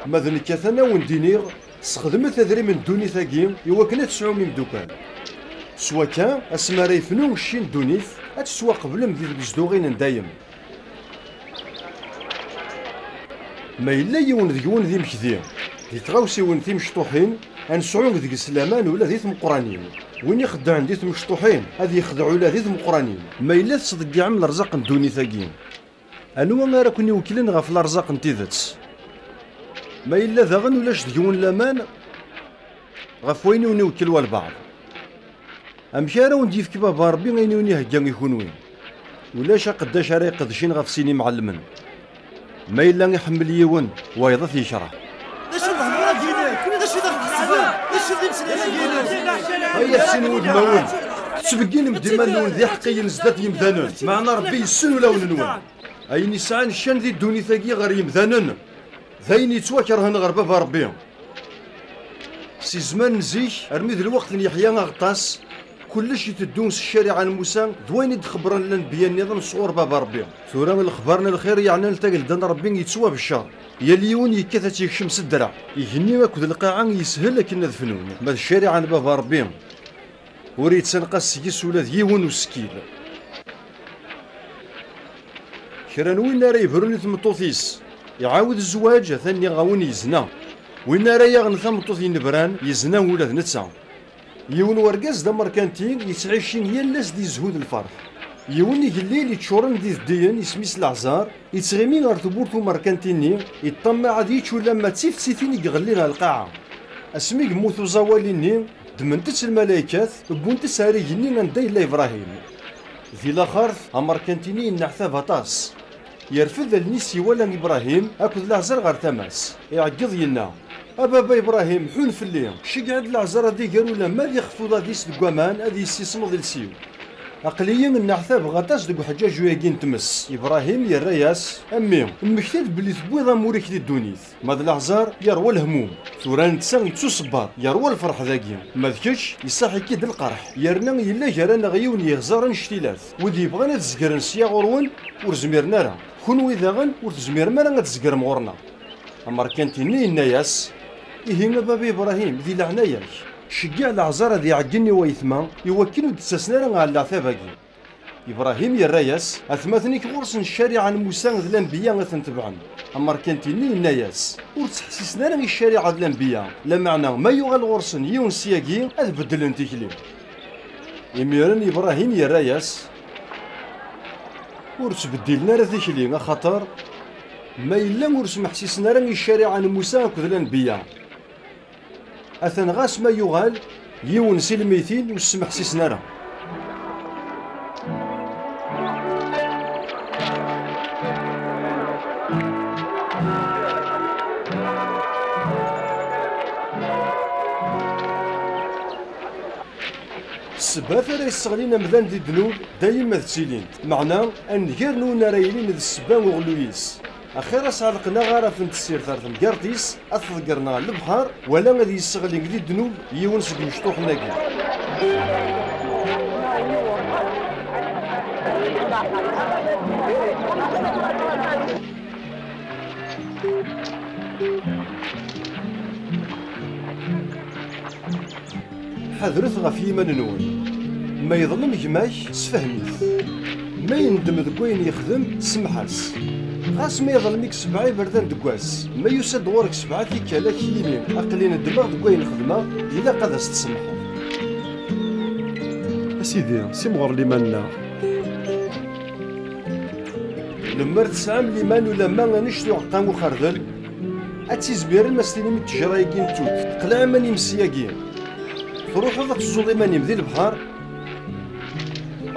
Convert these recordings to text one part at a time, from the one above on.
ماذا نكاثنا وندينيغ استخدمت أدري من دوني ثاقي يوكنا تسعو من دوكان سوا كان أسمارا يفنو الشين دونيث أتسوا قبل مذي بزدوغين دايم ما إلا يون ذيون ذي مكذي ذي تغاوسي ون ذي مشطوحين أنسعون ذي السلامان ولا ذي مقرانين وين يخدع عندي مشطوحين هذه يخدعوا لا ذي مقرانين ما إلا تصدق عام الرزاق ندوني ثاقين أنو أنا راه كوني وكلين غاف الأرزاق نتيذت ما إلا ذاغن ولاش ديون لامان غاف وين ونوكل والبعض أمشارا ونديف كيما باربي غيني وني هكا يكون وين ولاش قداش راه يقدشين غاف سيني معلمن ما إلا يحمل يون وايضا يشرح هيا سين ود ماون تسبقين مديما نون ذي حقي نزداد يمذانون معنا ربي يسن ولا ونون أي نسعان الشان ذي الدوني ثاقي غير يمذانون ذاين يتواكرهن غير بابا ربي سي زمان نزيك ارمي ذي الوقت اللي يحيى غطاس كلش يتدونس الشارع موسى دوين يتخبرن الانبياء النظام صور بابا ربي ثورا من الاخبارنا الخير يعني نلتقى لدن ربي يتسوى بالشر يا اليون يكثت يكشم الدرع يهني ماكو القاعه يسهل لكن الفنون ما الشارع عن بابا ربي وريت سنقاس سيس ولا يون وسكيل كران وين راه يبروني ثمطوثيس يعاود الزواج ثاني غاون يزنا وين راه يغن ثمطوث ينبران يزنا ولاد نتسا يون ورقاز دا مركانتين يتعيشين يلاس دي زهود الفرح يون يقليل يتشورن دي ذديان يسميس العزار يتغيمين غير تبورتو مركانتيني يطمع عاد يتشو لما تيف سيتين يغلينا القاعة اسمي يموتو زواليني دمنتس الملايكات بونتس هاريجيني نداي لا إبراهيم ذي لاخر امركانتيني نعثا بطاس يرفض النسي ولا إبراهيم أكد العزر غير تماس يعقض ينا أبابا إبراهيم حون في الليل شقعد العزر هذي قالوا لما ذي خفوض هذي سدقوامان هذي يسيسمض السيو أقليا النعثاب غطاس دقو حجاج وياكين تمس إبراهيم يراياس أمي المكتب بلي تبويض موريك دي الدونيث ماذا العزار يروى الهموم ثوران تسان يتصبر يروى الفرح ذاكي ما ذكش يصاحي كيد القرح يرنا يلا جرانا غيون يغزار نشتيلات ودي بغانا تزقرن سيا غرون ورزميرنا راه كون ويذاغن ورتزمير مالا غتزقر مغورنا أمريكانتيني الناياس إهينا بابي إبراهيم ذي لعناياك شقع العزارة ذي عقني ويثما يوكلو تساسنا على العثاباكي إبراهيم يراياس أثمثني كغرس الشارع موسى ذي الأنبياء غثن تبعا أمريكانتيني الناياس ورتحسسنا لنا الشارع ذي الأنبياء لا معنى ما يغال غرسن يون سياقي أذبدل انتكلي يميرن إبراهيم يراياس ورتبدلنا راه ذيكلي خاطر ما إلا ورسمح سيسنا راه الشارع عن موسى وكذا الأنبياء أثن غاس ما يغال يون سي الميتين وسمح سيسنا راه السبات راه يستغلين مذان دي الذنوب دايما تسيلين معناه ان غير نونا رايلين ذي السبان وغلويس اخيرا سعلقنا غارة فنت السير ثارث مكارتيس اثذكرنا البحر ولا غادي يستغلين دي الذنوب يون سك مشطوح ناكي حذرت غف يمن نون ما يظلم جماش سفهميث ما يندم ذكوين يخدم سمحاس غاس ما يظلمك سبعي بردان دكواس ما يسد ورك سبعة كالا كيمين أقلين الدماغ ذكوين خدمة إلا قد استسمحوا أسيدي سيمغر لمنا لما تسعام لمان ولا ما نشتو عقام وخردل أتيزبير المسلمين التجرايقين توت تقلع من يمسياقين تروح هذا تزول إيمانيم ذي البحر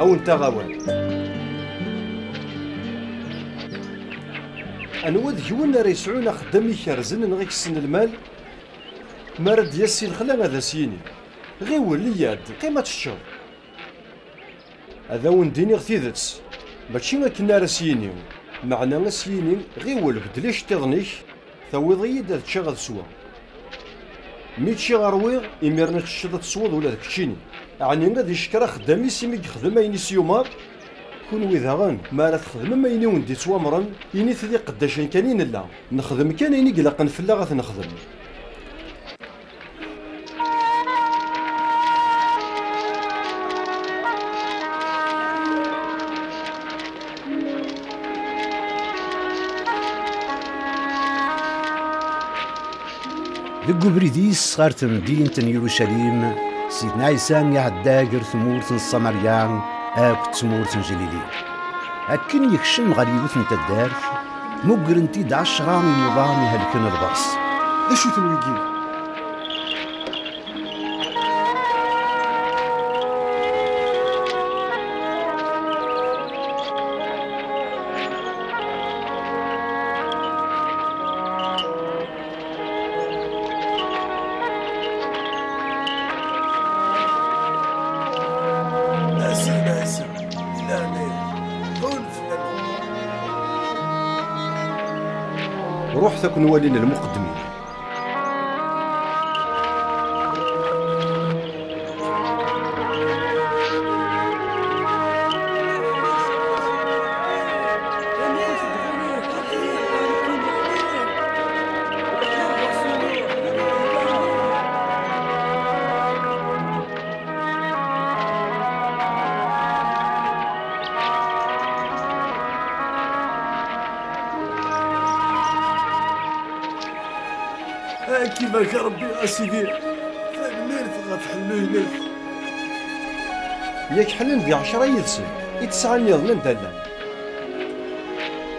أو انت غاوان أنواد جوانا راه يسعونا خدام يكرزن نغيك السن المال ما رد ياسي الخلا هذا سيني غير ولياد قيمة الشر هذا ونديني غثيذتس ماشي ما كنا راه سيني معنا سيني غير ولبدليش تظنيك ثوضي دا تشغل سوا ميتشي غرويغ إميرنا تشغل تصوض ولا داكشيني يعني غادي يشكرا خدامي سيمي يخدم أين سيومار كون ويداغن ما راه تخدم ما يني وندي توامرن يني ثدي قداشين كانين لا نخدم كان يني قلقن فلا غاث نخدم. ذق بريديس غار مدينة يروشليم سيدنا عيسى يعدى غير ثمورة السمريان اك تمورة جليلية اكن يكشم غير يوث نتا الدارت مقرنتي د 10 من نظام يهلكن الباص ذا شو تنويقي روح تكون والين المقدمين. كيفاك ربي اسيدي فالنيرت غتحلو ينيرت ياك حلن ذي 10 يدسن يتسعني يظلم دلان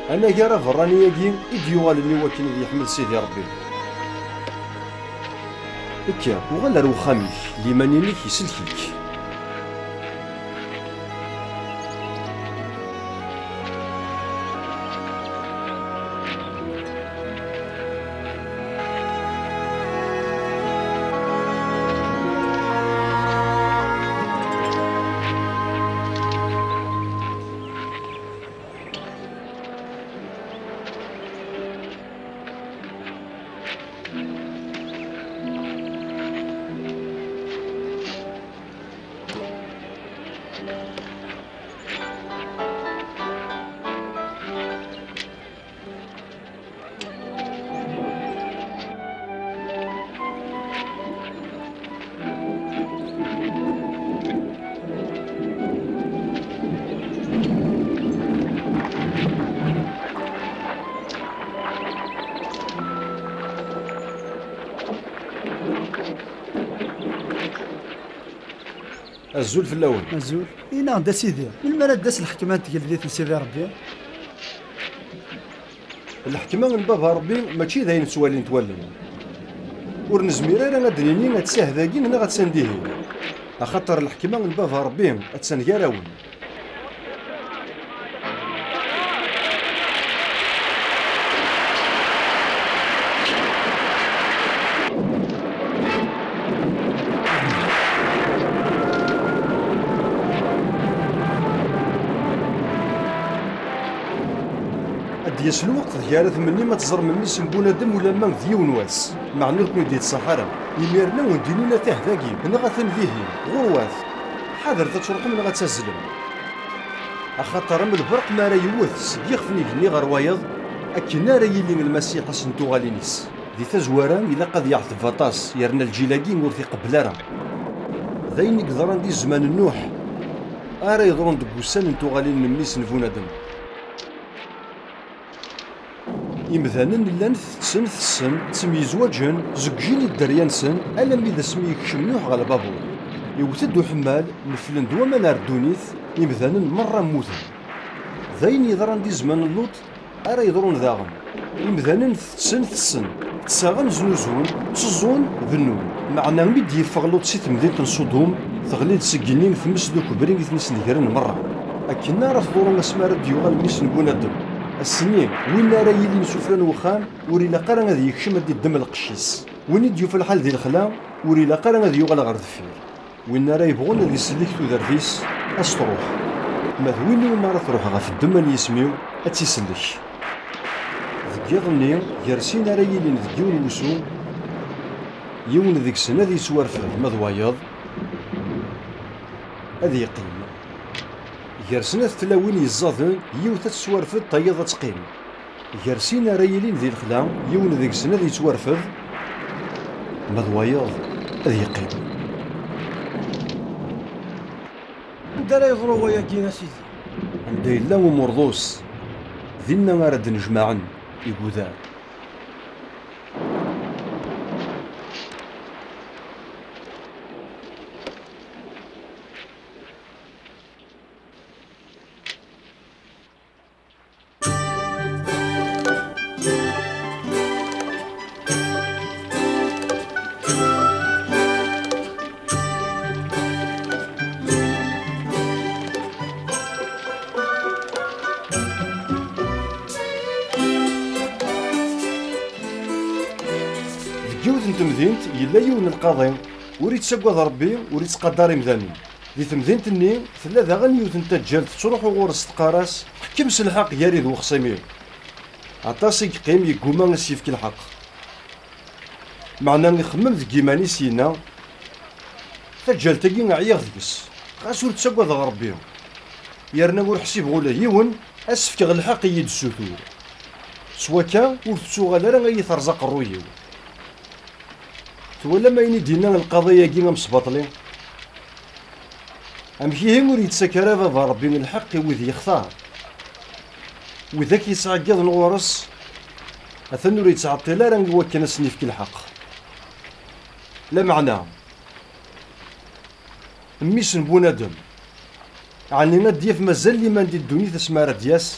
انا كارا فراني ياكي يديوغالني وكين ذي يحمل سيدي ربي هكا وغالا روخاميك ليمانينيك يسلكيك. الزول في الاول الزول اينا دا سيدي من مراد داس الحكمه ديال ديت سيدي ربي الحكمه من بابها ربي ماشي داين سوالي نتولن ور نزمير انا غادريني غتساه ذاكي انا غتسنديه اخاطر الحكمه من بابها ربي اتسنكراون. ديال الوقت ديالت مني ما تزر مني سنبونا دم ولا ما ديون واس مع نكون ديال الصحراء يميرنا وندينينا تاه ذاكي انا غتنذيه غرواث حاضر تتروح من غتسزلم اخاطر من البرق ما راه يوث يخفني كني غير وايض اكنا راه يلي المسيح سنتو غالينيس دي تزوارا الا قد يعطف فاطاس يرنا الجيلاكي ورثي قبل راه ذاين يقدران دي زمان النوح ارا يضرون دكوسان نتو غالين من ميس نفونا دم إمذانا لان ثسن تميزواجن زكجين الدريان سن ألا ميدا سمي يكشمنوح غالا بابور يوتدو حمال نفلن دوما نار دونيث إمذانا مرة موثن ذاين يضران دي زمان اللوط أرا يضرون ذاغن إمذانا ثسن تساغن زنوزون تزون ذنون معنا ميد يفغلوط سيت مدينة صدوم تغليد سجنين ثمس دوك برين ثمس نهرن مرة أكنا راه تدورون اسمار ديوغال ميس نقونا الدم السنين وين راه يلي نسفران وخام وريلا قرا غادي يكشم دي الدم القشيس وين يديو الحال ديال الخلا وريلا قرا غادي يوغل غير دفير وين راه يبغون غادي يسلكتو درديس اش تروح ما وين ما راه تروح غا في الدم اللي يسميو اتيسلك ذكيضني يرسين راه يلي نديو الوسو يون ذيك السنه ذي سوار في المضوايض هذا يقيم قرسنا تلاوين يزاضن يوث تسوارفد طيضة تقيم قرسينا ريلين ذي الخلا يون ذيك سنة ذي تسوارفد مضوايض ذي يقيم دارا يضرو ويا كينا سيدي عند إلا ومرضوس ذينا غارد نجمعن يقودار جوز تمدينت يلا يون القاضي وريت تسقط ربي وريت تقدر مذاني دي تمدينت ني ثلاثة غن يوث انت تجال تروح وغورس تقاراس حكم سلحق ياريد وخصيمير عطاسي قيم يقوما نسيفك الحق معنا نخمم ذك يماني سينا تجال تاقي عياغ ذكس غاس وريت تسقط ربي يارنا ور حسيب غولا يون اسفك الحق يد السثور سوا كان ور تسوغال راه غيثرزق الرويو ولا ما يني دينا القضية كيما مصباطلي أمشي هم وريد سكرافة ضربي من الحق وذي يختار وذاك يسعقض نغورس أثن وريد تعطي لا راه وكنا سنيفك الحق لا معنى ميس بونادم عني نديف مازال لي ما ندي الدنيا تسمى ردياس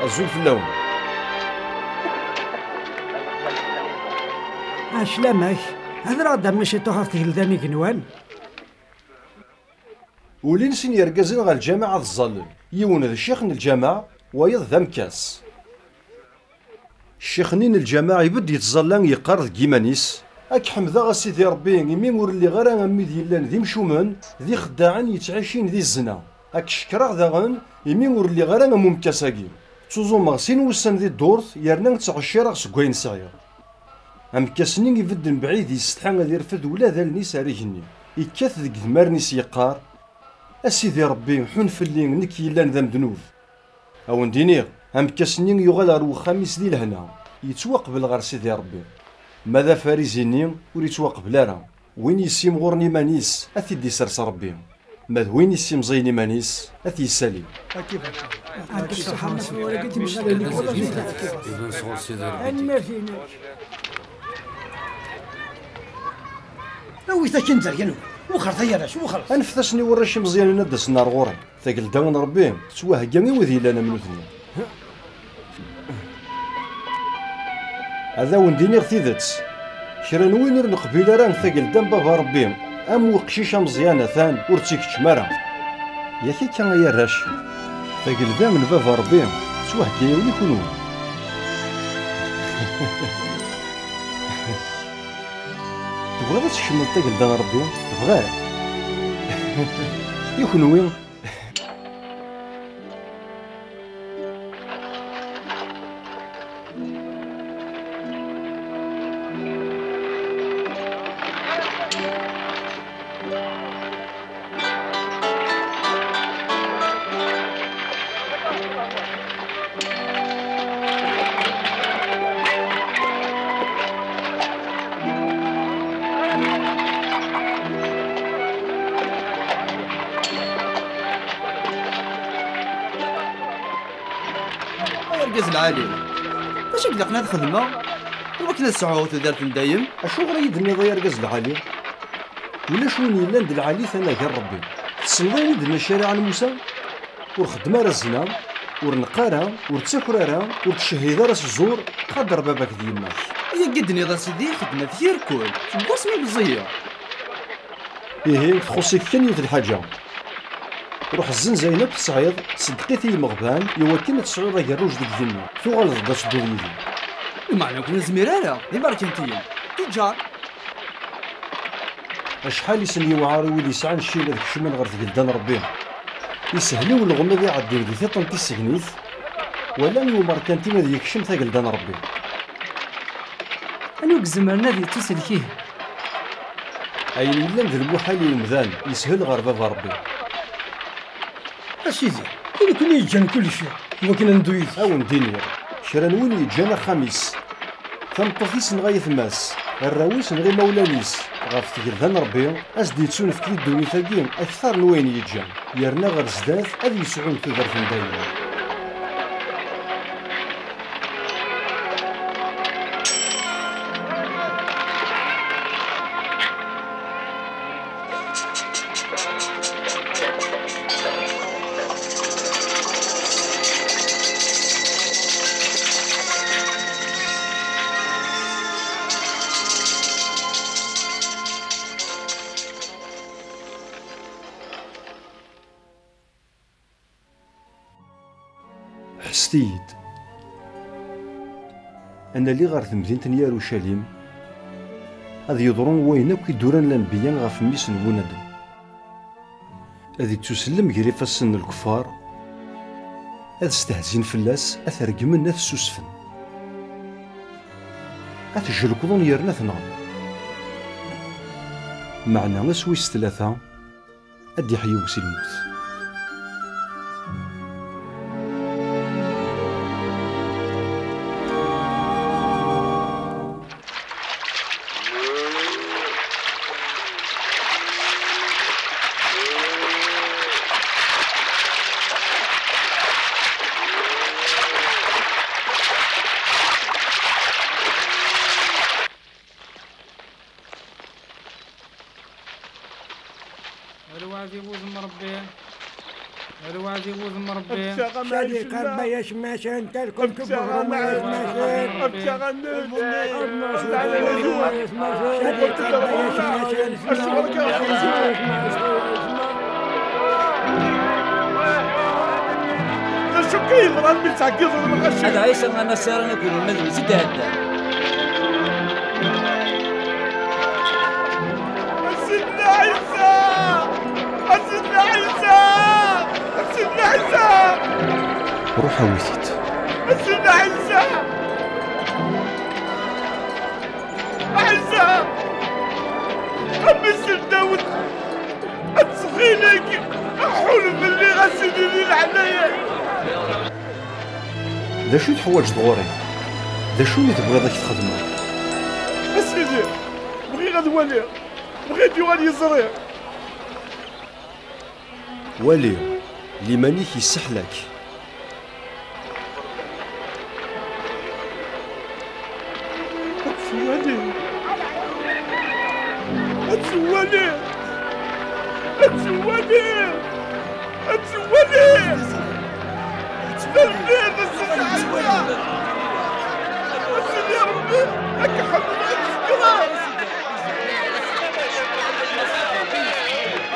الزول في اللون عشلامك هذا راه ماشي توحف تهلداني قنوان ولين سين يركزين غا الجامعة الظلم يون ذا الشيخ الجامعة ويض ذا مكاس الشيخ نين الجامعة يبد يتظلم يقرض كيمانيس اك حمدا غا سيدي ربي يمين ور اللي غير امي ديالان ذي مشومن ذي خداعن يتعاشين ذي الزنا اك شكراغ داغن يمين ور اللي غير امو مكاساكي تزوم سين وسن ذي الدورث يرنا نتعشير سكوين صغير أمكاسني يفدن بعيد يستحان غادي يرفد ولا ذا النيس ريجني يكاث ذك ذمارنيس يقار أسيدي ربي حون فلي نك يلان ذا مدنوب أو ندينيغ أمكاسني يغال غير وخاميس ذي لهنا يتوقبل غير سيدي ربي ماذا فاريزيني وريتوقبل راه وين يسيم غورني مانيس أثيدي سرس ربي ماذ وين يسيم زيني مانيس أثي يسالي وي تاكين زريانو وخر ثياراش وخر انفتشني ورش مزيان ندس النار غوري ثقل داون ربي توهقاني وذي لنا من وثني هذا ونديني ارتيدت كرا نوين نقبيل راه ثقل دم بابا ربي ام وقشيشه مزيانه ثان ورتيك تشمره ياكي كان يا راش ثقل دم من بابا ربي توهقاني وين يكونوا تبغى تشمل ثقل دم ربي تبغى يكونوا وين يرقز العالي اش قلقنا الخدمه وكنا السعود دارت دايم اشو غريد ني ضير قز العالي ولا شوني الا ند العالي ثنا غير ربي تصليني دنا الشارع موسى ورخدمه رزنا ورنقاره ورتسكراره ورتشهيده راس الزور قدر باباك ديالنا هي قدني ذا سيدي خدمه في الكل تبوسني بزيه ايه تخصك كان يوت الحاجه روح الزن زينب تصعيد صدقيتي مغبان يوكلنا تصعيد غير الروج ديك الدنيا ثو غلط باش تدويدي المعنى كنا زميراره دي ماركنتين تجار اشحال يسني وعاري ولي يسعى نشيل هذاك الشمال غير تقلدان ربي يسهلوا الغمه دي عدو دي ثي طنتي السكنيت ولا نيو ماركانتي ما ديك الشم تقلدان ربي أنا زمرنا ذي تسلكيه اين الا ذا المحال يمذان يسهل غير بابا ربي اسيدي إلا كنا يجان كل شيء وكنا ندويد او ندينير شرا نوين يجانا خميس تنطفيس نغاية ماس الراويس نغي مولانيس غاف تقلدان ربي اسدي تسون في كل الدنيا ثاقين اكثر نوين يجان يرنا غير زداث اذ يسعون في ظرف دايما حستيد أنا اللي غير مدينة يروشاليم هذا يضرون وين أكو يدوران الأنبياء غاف ميس نبوندو هذه تسلم غير فسن الكفار هذا استهزين فلاس أثرقمن أث سوسفن أثجلكضون يرنا ثنان معنا أسويس ثلاثة أدي حيو سلموت الوادي بوز مربي الوادي بوز مربي شادي قربا ياش ماشان تلكم كبر ما ياش ماشان ابتغنيت شادي قربا ياش ماشان شو كاين ربي تعقيض المغشي هذا عيسى انا سيرنا نكون المجلس يتهدى سيدنا عيسى سيدنا عيسى سيدنا عيسى روح ويثيت سيدنا عيسى عيسى أبي سيد داود أتسخينك أحول باللي غسيدي عليا ذا شو تحواج دغوري ذا شو اللي تبغي ذاك تخدمه أسيدي بغي غدوالي بغيت يوالي يزري والي اللي مانيك يسحلك أتسوالي أتسوالي أتسوالي أتسوالي تفلين السيدة عيسى أسيدي يا ربي لك حمد أتسكرا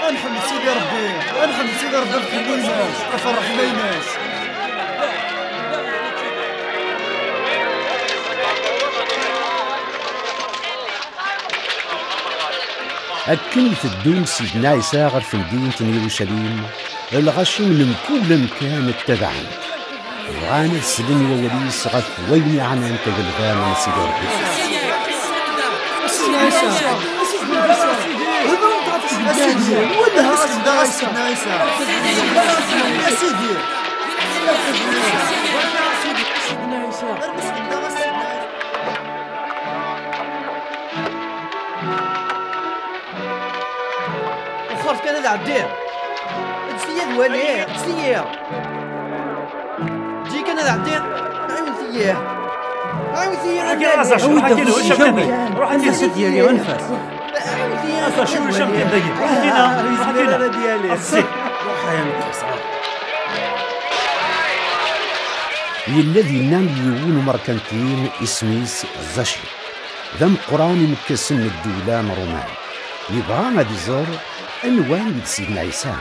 انحمد سيدي ربي انحمد سيدي ربي بحب الناس افرح بين الناس أكن في الدون سيدنا عيسى غير في مدينة يروشليم الغشي من كل مكان اتبعن غانا السلم ووليس غف وين عنا انت قلبان سيدي ربي سيدنا عيسى سيدي ولا سيدنا عيسى يا سيدي سيدنا عيسى وخرت كان هذا عبديه تسليه دواليه تسليه جي كان هذا عبديه ياه عاوزي حكي أزا شو حكي له وش بدك روح يا سيدي يا أنفاس أزا شو وش بدك روح فينا روح فينا ديالي روح يا نكاس الذي نام يون مركنتين اسميس زاشي ذم قران مكسن الدولة رومان يبغى غادي يزور انوان يد سيدنا عيسى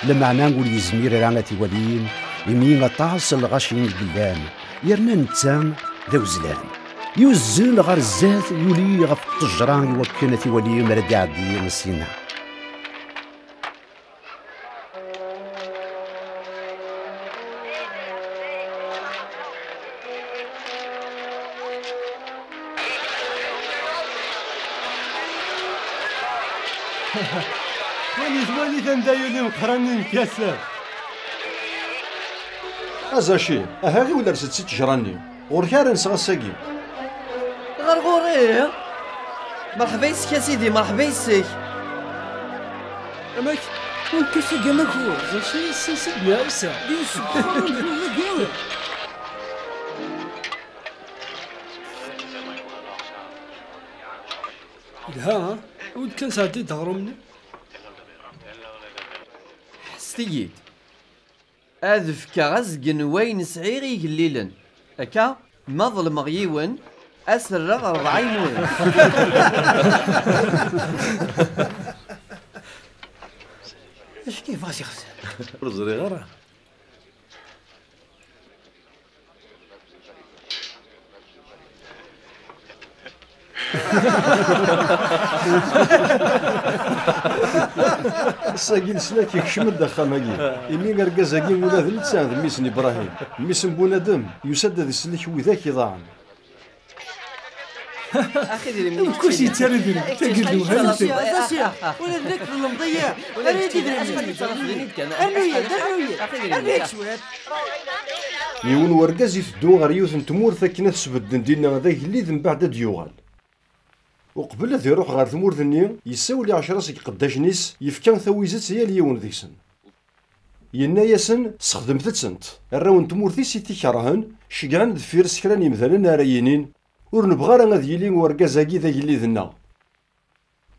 لما نقول يزمير رانتي ولين يمين غطاس الغشين البلان يرنا نتسام ذو زلان يوزن غير الزات يولي غف الطجران يوكنتي ولي مرد عدي مسينا ولي تندايو لي مقراني نكاسر ازاشي هاغي ولا رست ست جراني وركار نسغا الساقي غرغوري مرحبا يسك يا سيدي مرحبا يسك اماك ونكسر جماك هو زاشي سيدنا عيسى ها ود كان ساعتي تغرمني حستيد أذف كغزقن وين سعيري قليلا أكا ما ظلم غيون أسر ربعين وين اش كيف غاسي خسر رزري غرا الساقي لسلاك يكشم الدخان هاكي إمي غرقازاكي ولا ذ لسان ذ ميسن إبراهيم ميسن بونادم يسدد السلك وذاك يضاعن أخي ديري مني كلشي تاردني تاقلو هاني ولا ذاك المضيع ولا يون ورقاز يفدو غير يوث نتمور ثاكنا تسبدن دينا ذاك اللي ذن بعد ديوغال وقبل ذي يروح غير ثمور ذني يساولي 10 سيك قداش نيس يفكان ثويزت هي اليون ذيسن ينا ياسن استخدمت تسنت الراون تمور ذي سيتي كرهن شقعن ذفير سكران يمثلن راينين ور نبغى راه غادي يلي ورقازاكي ذاك اللي ذنا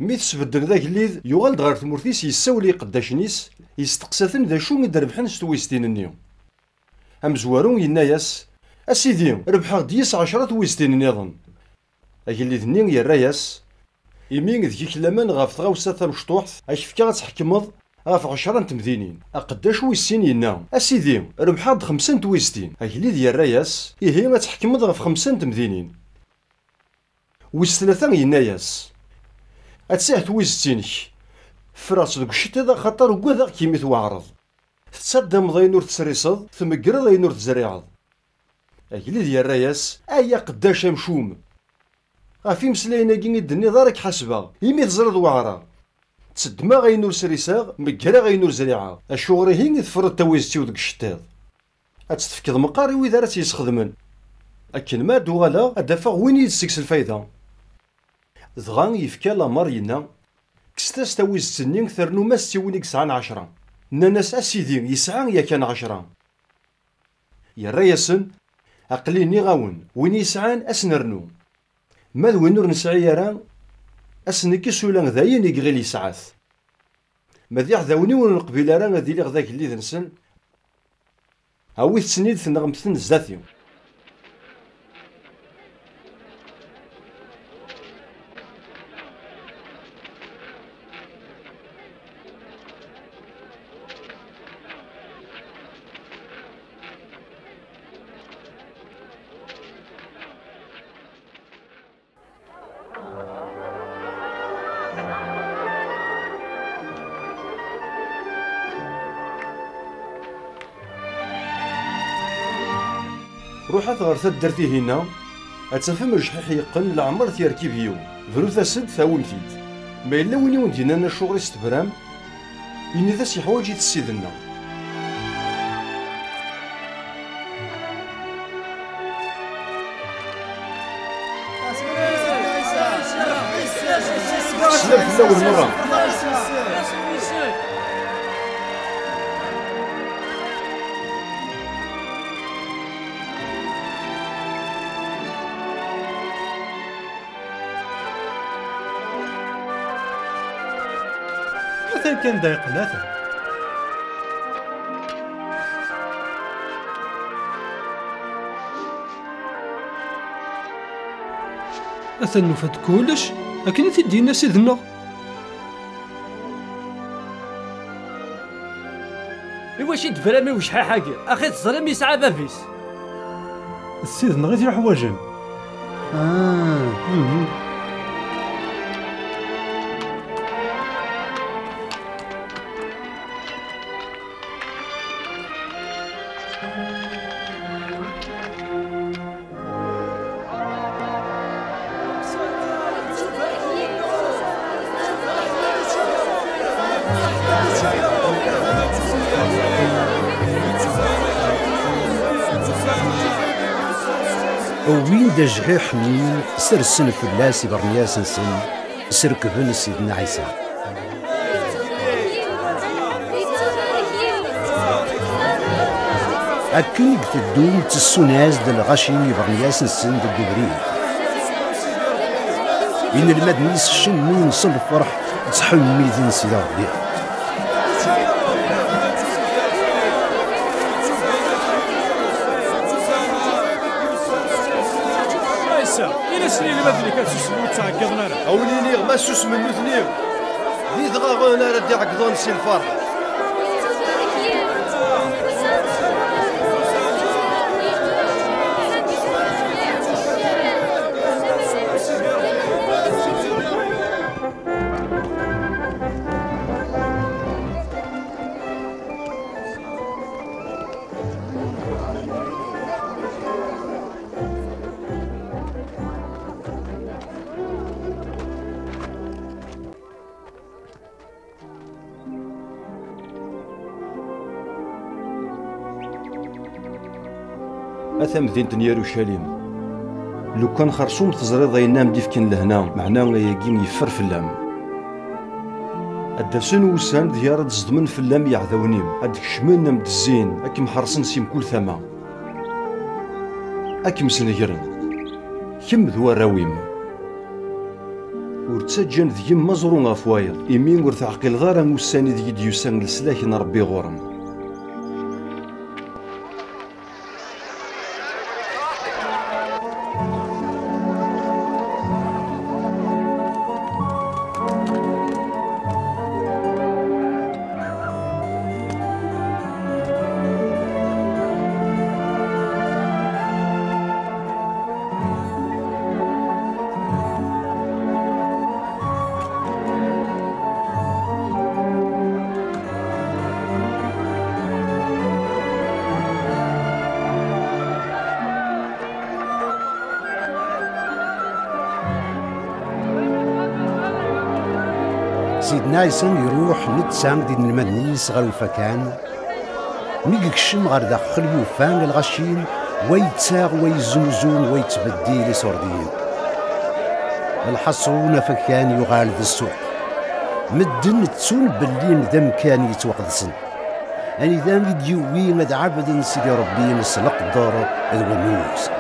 مي تسبدل ذاك اللي يغال غير ثمور ذيس يساولي قداش نيس يستقساثن ذا شو يدربحن ستويستين النيو أمزوارون يناياس أسيدي ربحا ديس 10 ويستين نظن أجل ذنين يراياس يمين ذيك لمن غاف تغاوسا تمشطوحث أشفكا تحكمض غاف 10 تمدينين أقداش ويستين ينا أسيدي ربحا 5 ويستين أجل ذي يراياس إهي ما تحكمض غاف 5 تمدينين ويستلاثا يناياس أتساهت ويستينك فراس دوك الشتا خاطر وكذا كيميت وعرض تصدم ضاي نور تسريصد تمقر ضاي نور تزريعض أجلي ديال الراياس أيا قداش مشوم غافي مسلاينا كي الدنيا دارك حسبة يمي تزرد وعرا تسدما غاي نور سريساغ مقرا غاي نور زريعة أشوغري هين تفرد تاويزتي ودك الشتاض أتستفكد مقاري وإذا راه تيسخدمن أكن ما دوغالا أدافع وين يدسكس الفايدة دغا يفكا لامار ينا كستاس تاويزتني ثرنو ماستي وينيك 10 ناناس أسيدي يسعى يا كان 10 يا رايسن أقليني غاون وين يسعان أسنرنو ماذ وين نور نسعي يران أسنكي سولان ذاين يقغيل يسعاث ماذ يحذاوني ونقبل راه غادي لي غذاك اللي ذنسن هاوي تسنيد ثنغمتن زاتيو روحات غير تدرتي هنا أتفهم رجحيح يقن العمر تيركيب يوم ذروث أسد ثاولتيد ما إلا وين يوندينا أنا الشغل استبرام إني ذا سي حوايج يتسيدنا سلام في الأول مرة أثن كان ضايق أثن. أثن نفد كلش أكن تدينا سيدنا. واش يدفرامي وشحال حاجة أخي تزرم يسعى بافيس. السيدنا غير يحواجن. وين دا جحيح حنين سرسن فلاس برنياس نسن سركبن سيدنا عيسى. أكيد تدوم تسوناز دل غاشين برنياس نسن دل قبرين. إن المدنيس شنون صل الفرح تحمي ذن سيدا ربي. إلا سنين مثلي كتسوسمو تعقضنا راه. أوليني ما سوس منو ثنيو. ذي ضغاغونا ردي عقضون سي الفرح. أثم مدينة يروشاليم لو كان خرصوم تزريض ينام ديفكن لهنا معناه يقيم يفر في اللام الدفسن وسان ديار تزدمن في اللام يعذونيم هادك شمنا مدزين أكي محرصن سيم كل ثما أكي مسنجرن كم ذو راويم ورتسجن ذي مزرون غفوايض إمين ورثعقل غارة موساني ذي ديوسان لسلاك نربي غورم. سيدنا عيسى يروح نتسان ديال المدنيس غير الفكان ميكشم غير داخل يوفان الغشين ويتساغ ويزوزون ويتبدي لسوردين الحصرون فكان يغال ذا السوق مدن تسون باللي مدام كان يتوقدسن أني ذا مديوين مد عبد سيدي ربي نسلق دار الونوس